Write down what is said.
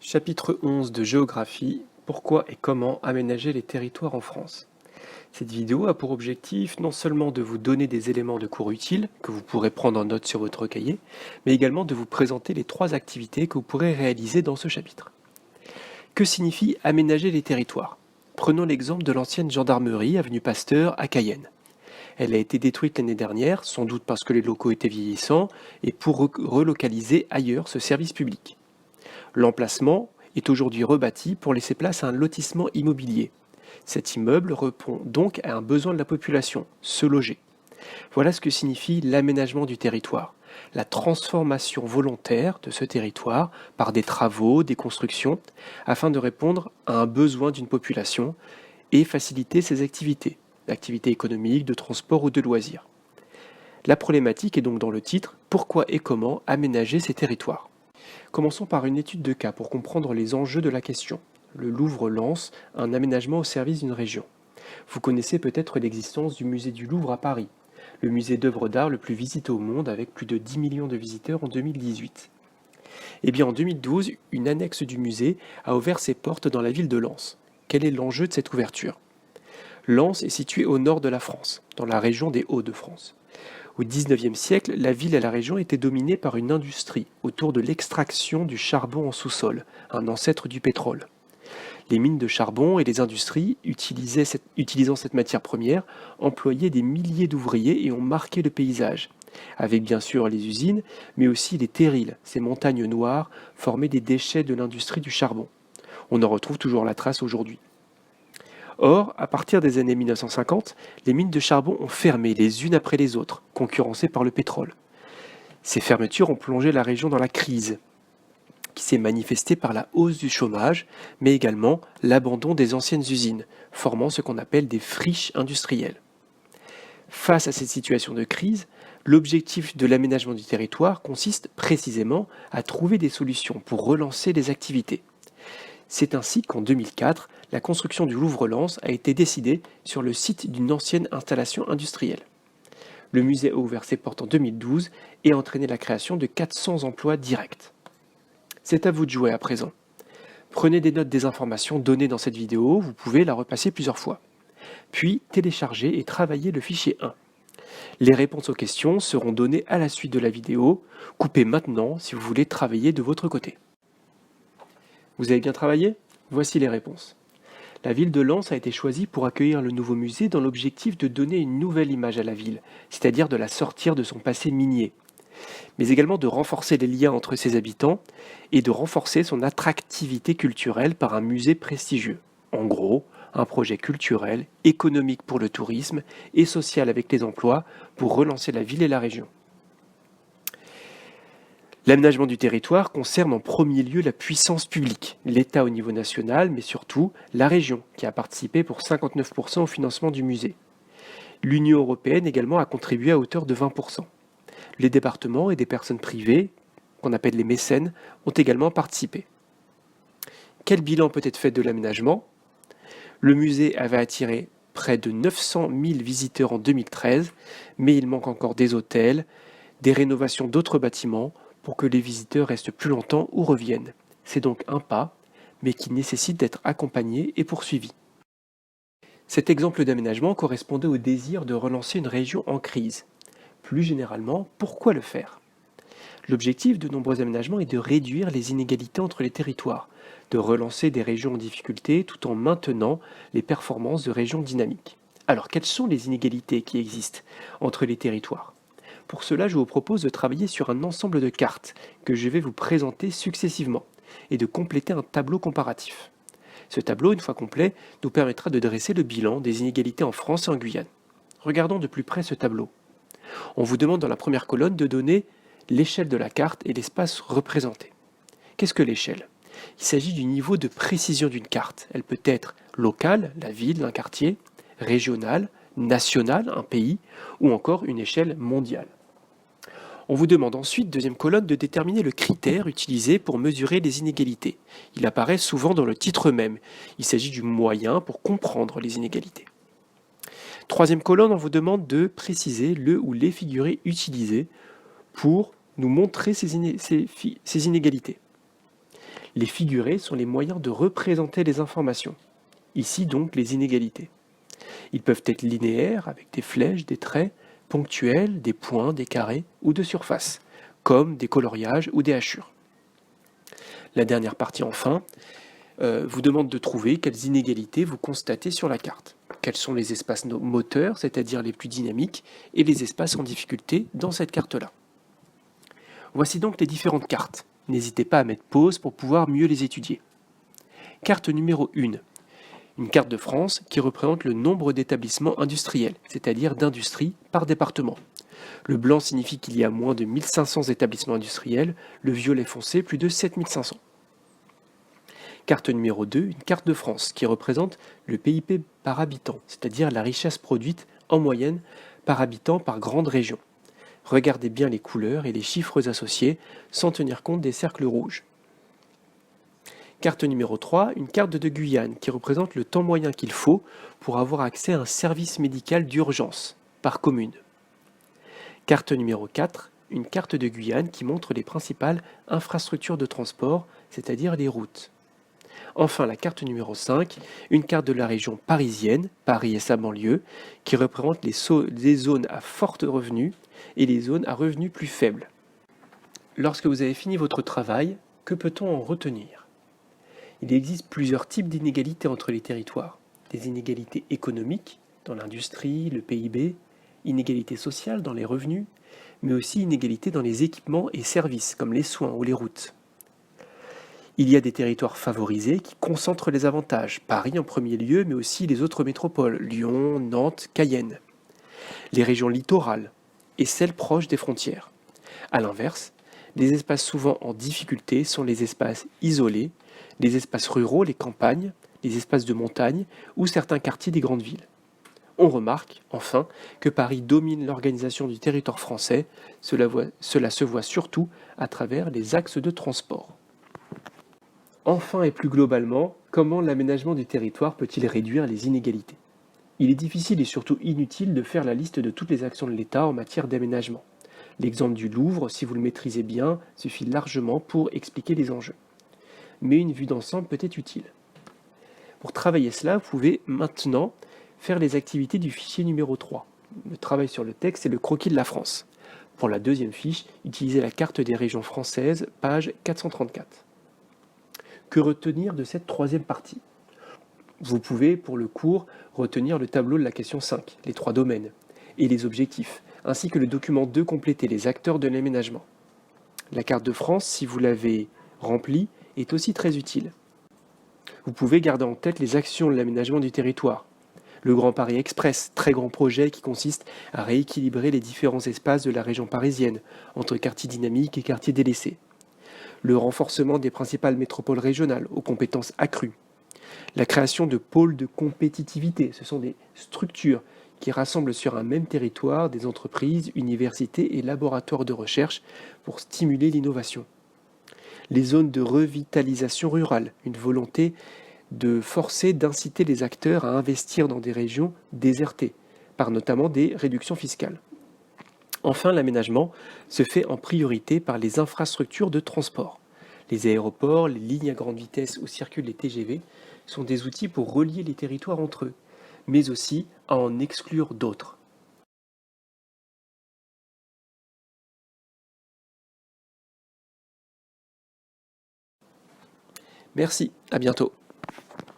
Chapitre 11 de Géographie, pourquoi et comment aménager les territoires en France. Cette vidéo a pour objectif non seulement de vous donner des éléments de cours utiles, que vous pourrez prendre en note sur votre cahier, mais également de vous présenter les 3 activités que vous pourrez réaliser dans ce chapitre. Que signifie aménager les territoires? Prenons l'exemple de l'ancienne gendarmerie avenue Pasteur à Cayenne. Elle a été détruite l'année dernière, sans doute parce que les locaux étaient vieillissants, et pour relocaliser ailleurs ce service public. L'emplacement est aujourd'hui rebâti pour laisser place à un lotissement immobilier. Cet immeuble répond donc à un besoin de la population, se loger. Voilà ce que signifie l'aménagement du territoire, la transformation volontaire de ce territoire par des travaux, des constructions, afin de répondre à un besoin d'une population et faciliter ses activités économiques, de transport ou de loisirs. La problématique est donc dans le titre « Pourquoi et comment aménager ces territoires ?» Commençons par une étude de cas pour comprendre les enjeux de la question. Le Louvre lance un aménagement au service d'une région. Vous connaissez peut-être l'existence du musée du Louvre à Paris, le musée d'œuvres d'art le plus visité au monde avec plus de 10 millions de visiteurs en 2018. Eh bien en 2012, une annexe du musée a ouvert ses portes dans la ville de Lens. Quel est l'enjeu de cette ouverture? Lens est située au nord de la France, dans la région des Hauts-de-France. Au XIXe siècle, la ville et la région étaient dominées par une industrie autour de l'extraction du charbon en sous-sol, un ancêtre du pétrole. Les mines de charbon et les industries, utilisant cette matière première, employaient des milliers d'ouvriers et ont marqué le paysage, avec bien sûr les usines, mais aussi les terrils, ces montagnes noires formaient des déchets de l'industrie du charbon. On en retrouve toujours la trace aujourd'hui. Or, à partir des années 1950, les mines de charbon ont fermé les unes après les autres, concurrencées par le pétrole. Ces fermetures ont plongé la région dans la crise, qui s'est manifestée par la hausse du chômage, mais également l'abandon des anciennes usines, formant ce qu'on appelle des friches industrielles. Face à cette situation de crise, l'objectif de l'aménagement du territoire consiste précisément à trouver des solutions pour relancer les activités. C'est ainsi qu'en 2004, la construction du Louvre-Lens a été décidée sur le site d'une ancienne installation industrielle. Le musée a ouvert ses portes en 2012 et a entraîné la création de 400 emplois directs. C'est à vous de jouer à présent. Prenez des notes des informations données dans cette vidéo, vous pouvez la repasser plusieurs fois. Puis téléchargez et travaillez le fichier 1. Les réponses aux questions seront données à la suite de la vidéo. Coupez maintenant si vous voulez travailler de votre côté. Vous avez bien travaillé? Voici les réponses. La ville de Lens a été choisie pour accueillir le nouveau musée dans l'objectif de donner une nouvelle image à la ville, c'est-à-dire de la sortir de son passé minier, mais également de renforcer les liens entre ses habitants et de renforcer son attractivité culturelle par un musée prestigieux. En gros, un projet culturel, économique pour le tourisme et social avec les emplois pour relancer la ville et la région. L'aménagement du territoire concerne en premier lieu la puissance publique, l'État au niveau national, mais surtout la région, qui a participé pour 59% au financement du musée. L'Union européenne également a contribué à hauteur de 20%. Les départements et des personnes privées, qu'on appelle les mécènes, ont également participé. Quel bilan peut être fait de l'aménagement? Le musée avait attiré près de 900 000 visiteurs en 2013, mais il manque encore des hôtels, des rénovations d'autres bâtiments, pour que les visiteurs restent plus longtemps ou reviennent. C'est donc un pas, mais qui nécessite d'être accompagné et poursuivi. Cet exemple d'aménagement correspondait au désir de relancer une région en crise. Plus généralement, pourquoi le faire? L'objectif de nombreux aménagements est de réduire les inégalités entre les territoires, de relancer des régions en difficulté tout en maintenant les performances de régions dynamiques. Alors, quelles sont les inégalités qui existent entre les territoires? Pour cela, je vous propose de travailler sur un ensemble de cartes que je vais vous présenter successivement et de compléter un tableau comparatif. Ce tableau, une fois complet, nous permettra de dresser le bilan des inégalités en France et en Guyane. Regardons de plus près ce tableau. On vous demande dans la première colonne de donner l'échelle de la carte et l'espace représenté. Qu'est-ce que l'échelle? Il s'agit du niveau de précision d'une carte. Elle peut être locale, la ville, un quartier, régionale, nationale, un pays, ou encore une échelle mondiale. On vous demande ensuite, deuxième colonne, de déterminer le critère utilisé pour mesurer les inégalités. Il apparaît souvent dans le titre même. Il s'agit du moyen pour comprendre les inégalités. Troisième colonne, on vous demande de préciser le ou les figurés utilisés pour nous montrer ces inégalités. Les figurés sont les moyens de représenter les informations. Ici donc les inégalités. Ils peuvent être linéaires avec des flèches, des traits, ponctuels, des points, des carrés ou de surface, comme des coloriages ou des hachures. La dernière partie enfin vous demande de trouver quelles inégalités vous constatez sur la carte. Quels sont les espaces moteurs, c'est-à-dire les plus dynamiques, et les espaces en difficulté dans cette carte-là. Voici donc les différentes cartes. N'hésitez pas à mettre pause pour pouvoir mieux les étudier. Carte numéro 1. Une carte de France qui représente le nombre d'établissements industriels, c'est-à-dire d'industries par département. Le blanc signifie qu'il y a moins de 1500 établissements industriels, le violet foncé plus de 7500. Carte numéro 2, une carte de France qui représente le PIB par habitant, c'est-à-dire la richesse produite en moyenne par habitant par grande région. Regardez bien les couleurs et les chiffres associés sans tenir compte des cercles rouges. Carte numéro 3, une carte de Guyane qui représente le temps moyen qu'il faut pour avoir accès à un service médical d'urgence par commune. Carte numéro 4, une carte de Guyane qui montre les principales infrastructures de transport, c'est-à-dire les routes. Enfin, la carte numéro 5, une carte de la région parisienne, Paris et sa banlieue, qui représente les zones à fort revenu et les zones à revenus plus faibles. Lorsque vous avez fini votre travail, que peut-on en retenir? Il existe plusieurs types d'inégalités entre les territoires. Des inégalités économiques, dans l'industrie, le PIB, inégalités sociales dans les revenus, mais aussi inégalités dans les équipements et services, comme les soins ou les routes. Il y a des territoires favorisés qui concentrent les avantages, Paris en premier lieu, mais aussi les autres métropoles, Lyon, Nantes, Cayenne. Les régions littorales et celles proches des frontières. A l'inverse, les espaces souvent en difficulté sont les espaces isolés, les espaces ruraux, les campagnes, les espaces de montagne ou certains quartiers des grandes villes. On remarque, enfin, que Paris domine l'organisation du territoire français, cela se voit surtout à travers les axes de transport. Enfin et plus globalement, comment l'aménagement du territoire peut-il réduire les inégalités? Il est difficile et surtout inutile de faire la liste de toutes les actions de l'État en matière d'aménagement. L'exemple du Louvre, si vous le maîtrisez bien, suffit largement pour expliquer les enjeux. Mais une vue d'ensemble peut être utile. Pour travailler cela, vous pouvez maintenant faire les activités du fichier numéro 3. Le travail sur le texte et le croquis de la France. Pour la deuxième fiche, utilisez la carte des régions françaises, page 434. Que retenir de cette troisième partie? Vous pouvez, pour le cours, retenir le tableau de la question 5, les 3 domaines, et les objectifs, ainsi que le document 2 complété, les acteurs de l'aménagement. La carte de France, si vous l'avez remplie, est aussi très utile. Vous pouvez garder en tête les actions de l'aménagement du territoire. Le Grand Paris Express, très grand projet qui consiste à rééquilibrer les différents espaces de la région parisienne, entre quartiers dynamiques et quartiers délaissés. Le renforcement des principales métropoles régionales aux compétences accrues. La création de pôles de compétitivité, ce sont des structures qui rassemblent sur un même territoire des entreprises, universités et laboratoires de recherche pour stimuler l'innovation. Les zones de revitalisation rurale, une volonté de forcer, d'inciter les acteurs à investir dans des régions désertées, par notamment des réductions fiscales. Enfin, l'aménagement se fait en priorité par les infrastructures de transport. Les aéroports, les lignes à grande vitesse où circulent les TGV sont des outils pour relier les territoires entre eux, mais aussi à en exclure d'autres. Merci, à bientôt.